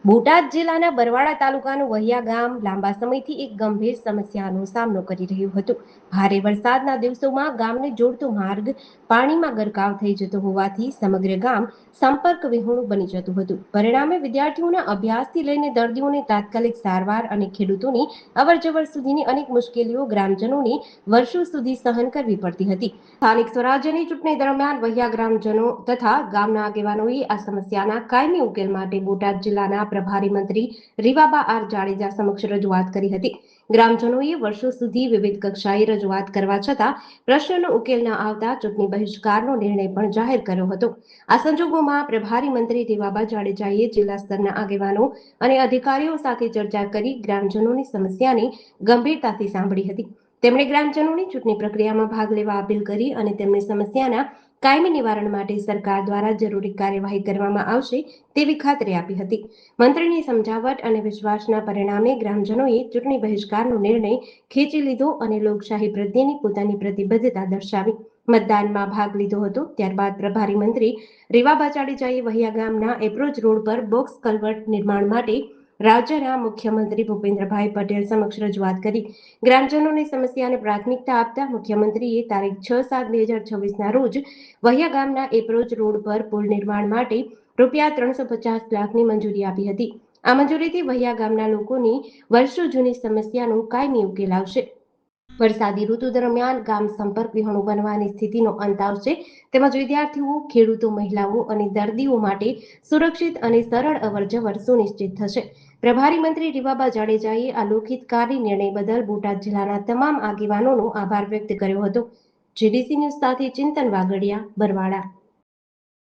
બોટાદ જિલ્લાના બરવાડા તાલુકાનું વહિયા ગામ લાંબા સમયથી એક ગંભીર સમસ્યાનો સામનો કરી રહ્યું હતું. ભારે વરસાદના દિવસોમાં ગામને જોડતો માર્ગ પાણીમાં ગરકાવ થઈ જતો હોવાથી સમગ્ર ગામ સંપર્ક વિહોણું બની જતું હતું. પરિણામે વિદ્યાર્થીઓના અભ્યાસથી લઈને દર્દીઓને તાત્કાલિક સારવાર અને ખેડૂતોની અવરજવર સુધીની અનેક મુશ્કેલીઓ ગ્રામજનોને વર્ષો સુધી સહન કરવી પડતી હતી. સ્થાનિક સ્વરાજ્યની ચૂંટણી દરમિયાન વહિયા ગ્રામજનો તથા ગામના આગેવાનોએ આ સમસ્યાના કાયમી ઉકેલ માટે બોટાદ જિલ્લાના પ્રભારી મંત્રી રીવાબા આર જાડેજા સમક્ષ રજૂઆત કરી હતી. ગ્રામજનોએ વર્ષો સુધી વિવિધ કક્ષાએ રજૂઆત કરવા છતાં પ્રશ્નનો ઉકેલ ન આવતા ચૂંટણી બહિષ્કારનો નિર્ણય પણ જાહેર કર્યો હતો. આ સંજોગોમાં પ્રભારી મંત્રી રીવાબા જાડેજાએ જિલ્લા સ્તરના આગેવાનો અને અધિકારીઓ સાથે ચર્ચા કરી ગ્રામજનોની સમસ્યાને ગંભીરતાથી સાંભળી હતી. તેમણે ગ્રામજનોની ચૂંટણી પ્રક્રિયામાં ભાગ લેવા અપીલ કરી અને તેમની સમસ્યાના કાયમી નિવારણ માટે સરકાર દ્વારા જરૂરી કાર્યવાહી કરવામાં આવશે તેવી ખાતરી આપી હતી. મંત્રીની સમજાવટ અને વિશ્વાસના પરિણામે ગ્રામજનોએ ચૂંટણી બહિષ્કારનો નિર્ણય ખેંચી લીધો અને લોકશાહી પ્રત્યેની પોતાની પ્રતિબદ્ધતા દર્શાવી મતદાનમાં ભાગ લીધો હતો. ત્યારબાદ પ્રભારી મંત્રી રીવાબા જાડેજાએ વહિયા ગામના એપ્રોચ રોડ પર બોક્સ કલ્વર્ટ નિર્માણ માટે રાજ્યના મુખ્યમંત્રી ભૂપેન્દ્રભાઈ પટેલ સમક્ષ રજૂઆત કરી. ગ્રામજનોની સમસ્યાને પ્રાથમિકતા આપતા મુખ્યમંત્રીએ તારીખ 6/7/2026ના રોજ વહિયા ગામના એપ્રોચ રોડ પર પુલ નિર્માણ માટે ₹350 લાખની મંજૂરી આપી હતી. આ મંજૂરીથી વહિયા ગામના લોકોની વર્ષો જૂની સમસ્યાનો કાયમી ઉકેલ આવશે. વરસાદી ઋતુ દરમિયાન ગામ સંપર્ક વિહોણું બનવાની સ્થિતિનો અંત આવશે તેમજ વિદ્યાર્થીઓ, ખેડૂતો, મહિલાઓ અને દર્દીઓ માટે સુરક્ષિત અને સરળ અવરજવર સુનિશ્ચિત થશે. પ્રભારી મંત્રી રીવાબા જાડેજાએ આ લોકહિતકારી નિર્ણય બદલ બોટાદ જિલ્લાના તમામ આગેવાનોનો આભાર વ્યક્ત કર્યો હતો. જીડીસી ન્યૂઝ સાથે ચિંતન વાગડિયા, બરવાડા.